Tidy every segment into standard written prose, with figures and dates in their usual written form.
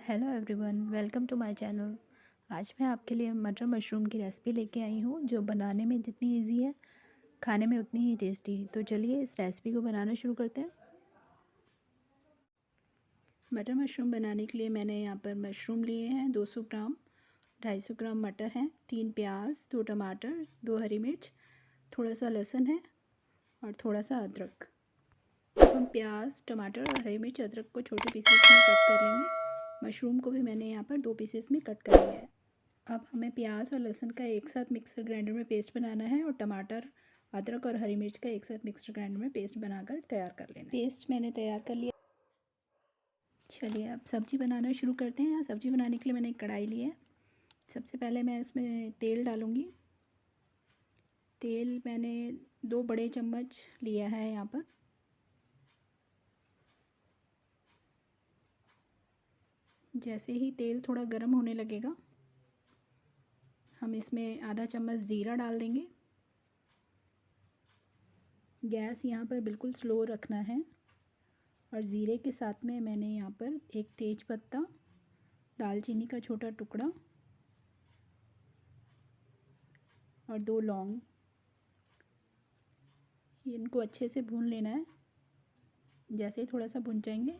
Hello everyone, welcome to my channel. आज मैं आपके लिए मटर मशरूम की रेसिपी लेके आई हूँ जो बनाने में जितनी इजी है खाने में उतनी ही टेस्टी। तो चलिए इस रेसिपी को बनाना शुरू करते हैं। मटर मशरूम बनाने के लिए मैंने यहाँ पर मशरूम लिए हैं 200 ग्राम, 250 ग्राम मटर हैं, 3 प्याज, 2 टमाटर, 2 हरी मिर्च, थोड़ा सा लहसुन है और थोड़ा सा अदरक। अब हम प्याज, टमाटर और हरी मिर्च, अदरक को छोटे पीसेस में कट कर लेंगे। मशरूम को भी मैंने यहाँ पर 2 पीसेस में कट कर लिया है। अब हमें प्याज और लहसुन का एक साथ मिक्सर ग्राइंडर में पेस्ट बनाना है और टमाटर, अदरक और हरी मिर्च का एक साथ मिक्सर ग्राइंडर में पेस्ट बनाकर तैयार कर लेना। पेस्ट मैंने तैयार कर लिया। चलिए अब सब्ज़ी बनाना शुरू करते हैं। सब्ज़ी बनाने के लिए मैंने एक कढ़ाई ली है। सबसे पहले मैं उसमें तेल डालूँगी। तेल मैंने 2 बड़े चम्मच लिया है यहाँ पर। जैसे ही तेल थोड़ा गर्म होने लगेगा हम इसमें आधा चम्मच ज़ीरा डाल देंगे। गैस यहाँ पर बिल्कुल स्लो रखना है और ज़ीरे के साथ में मैंने यहाँ पर एक तेज पत्ता, दालचीनी का छोटा टुकड़ा और 2 लौंग, इनको अच्छे से भून लेना है। जैसे ही थोड़ा सा भुन जाएंगे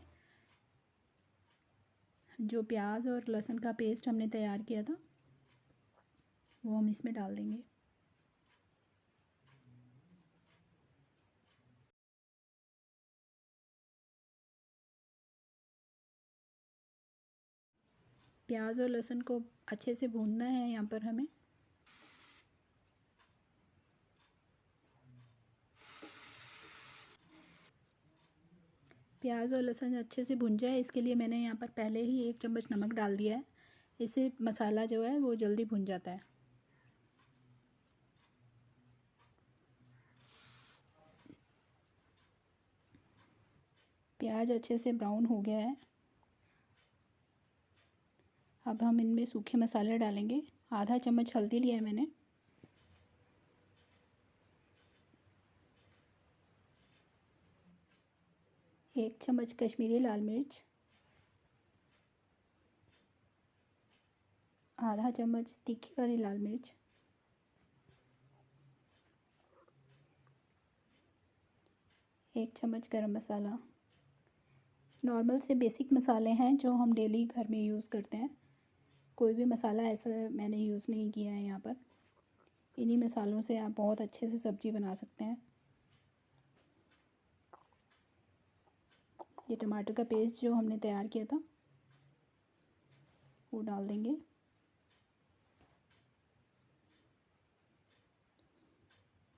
जो प्याज और लहसुन का पेस्ट हमने तैयार किया था वो हम इसमें डाल देंगे। प्याज और लहसुन को अच्छे से भूनना है यहाँ पर हमें। प्याज और लहसुन अच्छे से भुन जाए इसके लिए मैंने यहाँ पर पहले ही 1 चम्मच नमक डाल दिया है। इससे मसाला जो है वो जल्दी भुन जाता है। प्याज अच्छे से ब्राउन हो गया है। अब हम इनमें सूखे मसाले डालेंगे। आधा चम्मच हल्दी लिया है मैंने, 1 चम्मच कश्मीरी लाल मिर्च, आधा चम्मच तीखी वाली लाल मिर्च, 1 चम्मच गरम मसाला। नॉर्मल से बेसिक मसाले हैं जो हम डेली घर में यूज़ करते हैं। कोई भी मसाला ऐसा मैंने यूज़ नहीं किया है यहाँ पर। इन्हीं मसालों से आप बहुत अच्छे से सब्ज़ी बना सकते हैं। ये टमाटर का पेस्ट जो हमने तैयार किया था वो डाल देंगे।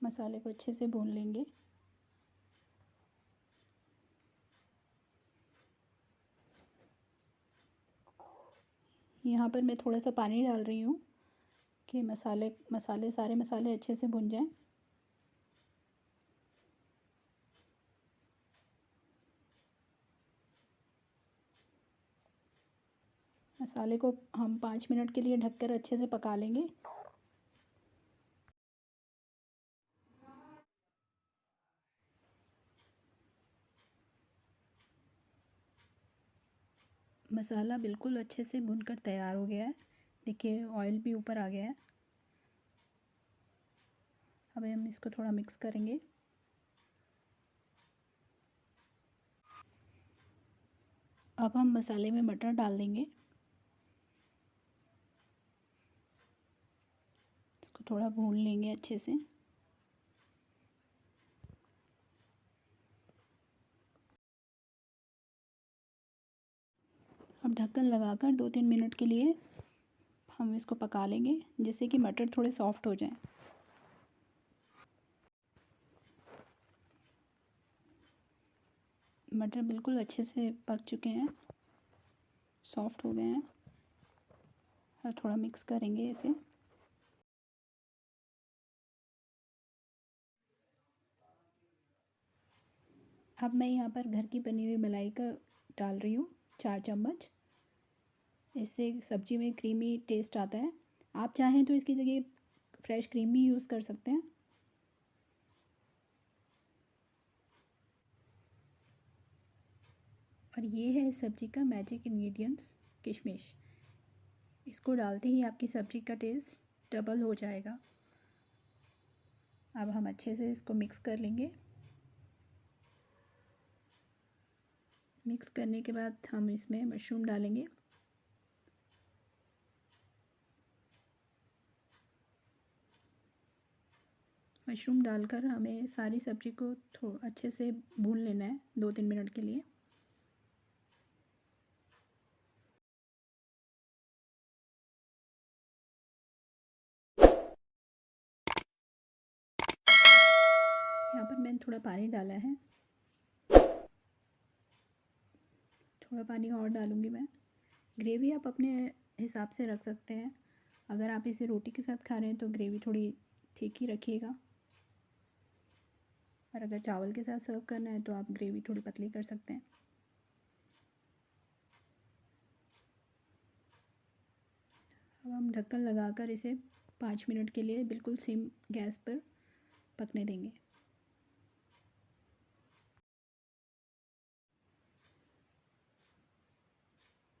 मसाले को अच्छे से भून लेंगे। यहाँ पर मैं थोड़ा सा पानी डाल रही हूँ कि सारे मसाले अच्छे से भुन जाएं। मसाले को हम 5 मिनट के लिए ढककर अच्छे से पका लेंगे। मसाला बिल्कुल अच्छे से भुनकर तैयार हो गया है। देखिए ऑयल भी ऊपर आ गया है। अब हम इसको थोड़ा मिक्स करेंगे। अब हम मसाले में मटर डाल देंगे। इसको थोड़ा भून लेंगे अच्छे से। अब ढक्कन लगाकर 2-3 मिनट के लिए हम इसको पका लेंगे जिससे कि मटर थोड़े सॉफ्ट हो जाएं। मटर बिल्कुल अच्छे से पक चुके हैं, सॉफ्ट हो गए हैं। और थोड़ा मिक्स करेंगे इसे। अब मैं यहाँ पर घर की बनी हुई मलाई का डाल रही हूँ 4 चम्मच। इससे सब्ज़ी में क्रीमी टेस्ट आता है। आप चाहें तो इसकी जगह फ्रेश क्रीम भी यूज़ कर सकते हैं। और ये है इस सब्ज़ी का मैजिक इंग्रेडिएंट्स। किशमिश। इसको डालते ही आपकी सब्ज़ी का टेस्ट डबल हो जाएगा। अब हम अच्छे से इसको मिक्स कर लेंगे। मिक्स करने के बाद हम इसमें मशरूम डालेंगे। मशरूम डालकर हमें सारी सब्ज़ी को थोड़ा अच्छे से भून लेना है 2-3 मिनट के लिए। यहाँ पर मैंने थोड़ा पानी डाला है, थोड़ा पानी और डालूँगी मैं। ग्रेवी आप अपने हिसाब से रख सकते हैं। अगर आप इसे रोटी के साथ खा रहे हैं तो ग्रेवी थोड़ी ठीक ही रखिएगा, और अगर चावल के साथ सर्व करना है तो आप ग्रेवी थोड़ी पतली कर सकते हैं। अब हम ढक्कन लगाकर इसे 5 मिनट के लिए बिल्कुल सिम गैस पर पकने देंगे।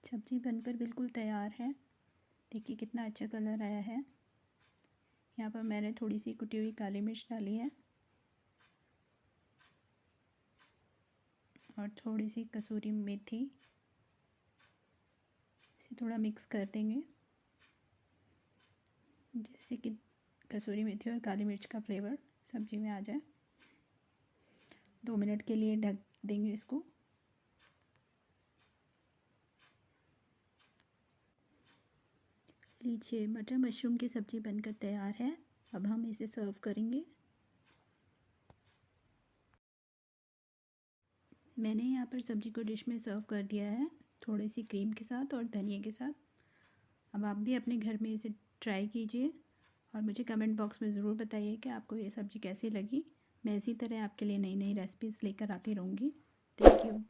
सब्ज़ी बनकर बिल्कुल तैयार है। देखिए कितना अच्छा कलर आया है। यहाँ पर मैंने थोड़ी सी कुटी हुई काली मिर्च डाली है और थोड़ी सी कसूरी मेथी। इसे थोड़ा मिक्स कर देंगे जिससे कि कसूरी मेथी और काली मिर्च का फ्लेवर सब्ज़ी में आ जाए। 2 मिनट के लिए ढक देंगे इसको। लीजिए, मटर मशरूम की सब्ज़ी बनकर तैयार है। अब हम इसे सर्व करेंगे। मैंने यहाँ पर सब्ज़ी को डिश में सर्व कर दिया है, थोड़ी सी क्रीम के साथ और धनिया के साथ। अब आप भी अपने घर में इसे ट्राई कीजिए और मुझे कमेंट बॉक्स में ज़रूर बताइए कि आपको ये सब्ज़ी कैसी लगी। मैं इसी तरह आपके लिए नई नई रेसिपीज़ लेकर आती रहूँगी। Thank you.